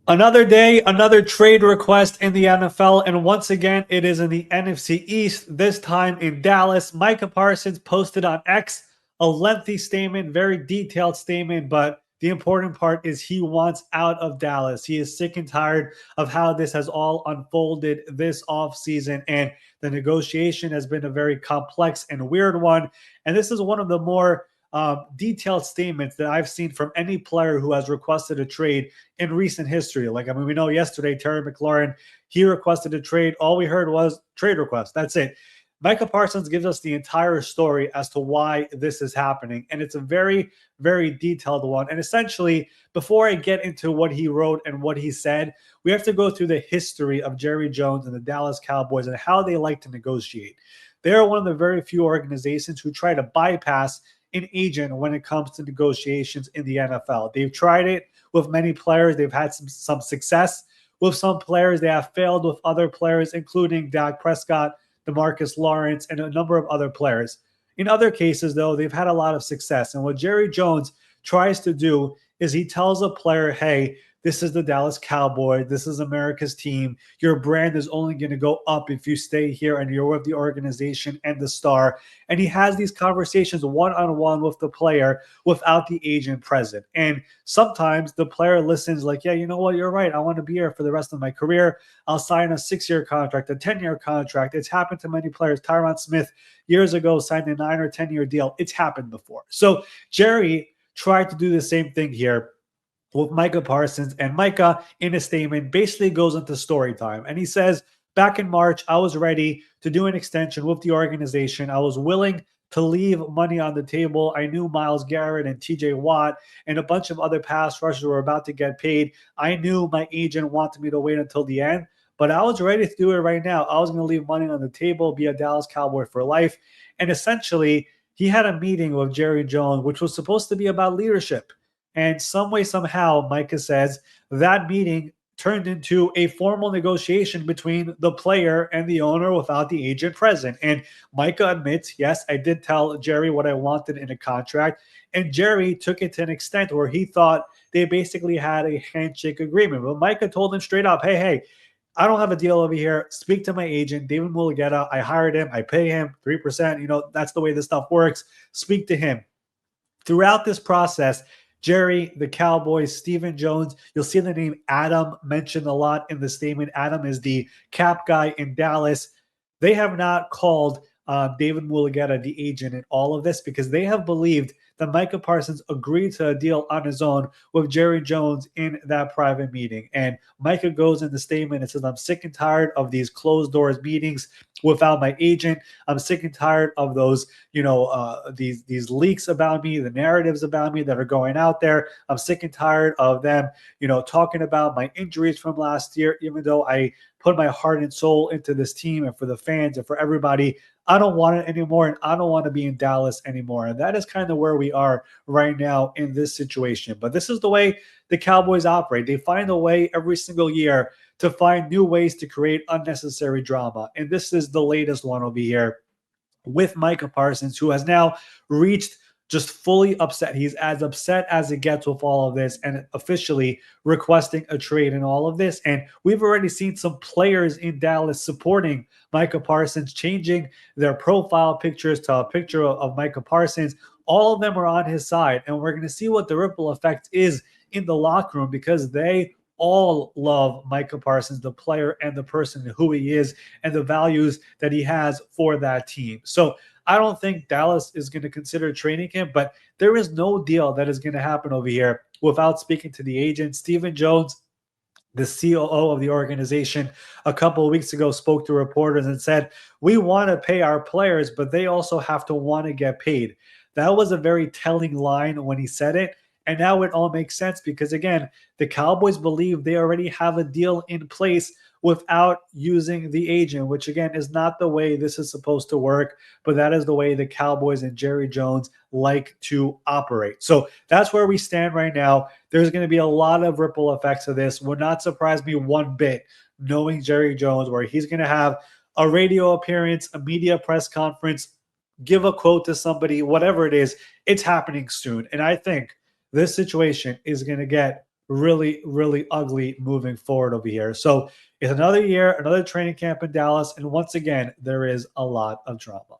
Another day, another trade request in the NFL, and once again, it is in the NFC East, this time in Dallas. Micah Parsons posted on X a lengthy statement, very detailed statement, but the important part is he wants out of Dallas. He is sick and tired of how this has all unfolded this offseason, and the negotiation has been a very complex and weird one. And this is one of the more detailed statements that I've seen from any player who has requested a trade in recent history. Like, I mean, we know yesterday, Terry McLaurin, he requested a trade. All we heard was trade request. That's it. Micah Parsons gives us the entire story as to why this is happening. And it's a very, very detailed one. And essentially, before I get into what he wrote and what he said, we have to go through the history of Jerry Jones and the Dallas Cowboys and how they like to negotiate. They are one of the very few organizations who try to bypass an agent when it comes to negotiations in the NFL. They've tried it with many players. They've had some success with some players. They have failed with other players, including Dak Prescott, DeMarcus Lawrence, and a number of other players. In other cases, though, they've had a lot of success. And what Jerry Jones tries to do is he tells a player, hey, this is the Dallas Cowboys. This is America's team. Your brand is only going to go up if you stay here and you're with the organization and the star. And he has these conversations one-on-one with the player without the agent present. And sometimes the player listens like, yeah, you know what? You're right. I want to be here for the rest of my career. I'll sign a 6-year contract, a 10-year contract. It's happened to many players. Tyron Smith years ago signed a 9 or 10-year deal. It's happened before. So Jerry tried to do the same thing here with Micah Parsons. And Micah, in a statement, basically goes into story time. And he says, back in March, I was ready to do an extension with the organization. I was willing to leave money on the table. I knew Myles Garrett and TJ Watt and a bunch of other pass rushers were about to get paid. I knew my agent wanted me to wait until the end, but I was ready to do it right now. I was going to leave money on the table, be a Dallas Cowboy for life. And essentially, he had a meeting with Jerry Jones, which was supposed to be about leadership. And some way, somehow, Micah says that meeting turned into a formal negotiation between the player and the owner without the agent present. And Micah admits, yes, I did tell Jerry what I wanted in a contract. And Jerry took it to an extent where he thought they basically had a handshake agreement. But Micah told him straight up, hey, I don't have a deal over here. Speak to my agent, David Mulugeta. I hired him. I pay him 3%. You know, that's the way this stuff works. Speak to him. Throughout this process, Jerry, the Cowboys, Stephen Jones, you'll see the name Adam mentioned a lot in the statement. Adam is the cap guy in Dallas. They have not called David Mulugeta, the agent, in all of this because they have believed that Micah Parsons agreed to a deal on his own with Jerry Jones in that private meeting. And Micah goes in the statement and says, I'm sick and tired of these closed doors meetings without my agent. I'm sick and tired of those, these leaks about me, the narratives about me that are going out there. I'm sick and tired of them, talking about my injuries from last year, even though I put my heart and soul into this team and for the fans and for everybody. I don't want it anymore, and I don't want to be in Dallas anymore. And that is kind of where we are right now in this situation. But this is the way the Cowboys operate. They find a way every single year to find new ways to create unnecessary drama. And this is the latest one over here with Micah Parsons, who has now reached just fully upset. He's as upset as it gets with all of this and officially requesting a trade in all of this. And we've already seen some players in Dallas supporting Micah Parsons, changing their profile pictures to a picture of Micah Parsons. All of them are on his side. And we're going to see what the ripple effect is in the locker room because they all love Micah Parsons, the player and the person, who he is, and the values that he has for that team. So I don't think Dallas is going to consider trading him, but there is no deal that is going to happen over here without speaking to the agent. Stephen Jones, the COO of the organization, a couple of weeks ago spoke to reporters and said, we want to pay our players, but they also have to want to get paid. That was a very telling line when he said it. And now it all makes sense because, again, the Cowboys believe they already have a deal in place without using the agent, which, again, is not the way this is supposed to work, but that is the way the Cowboys and Jerry Jones like to operate. So that's where we stand right now. There's going to be a lot of ripple effects of this. Would not surprise me one bit knowing Jerry Jones, where he's going to have a radio appearance, a media press conference, give a quote to somebody, whatever it is, it's happening soon. And I think this situation is going to get really, really ugly moving forward over here. So it's another year, another training camp in Dallas. And once again, there is a lot of drama.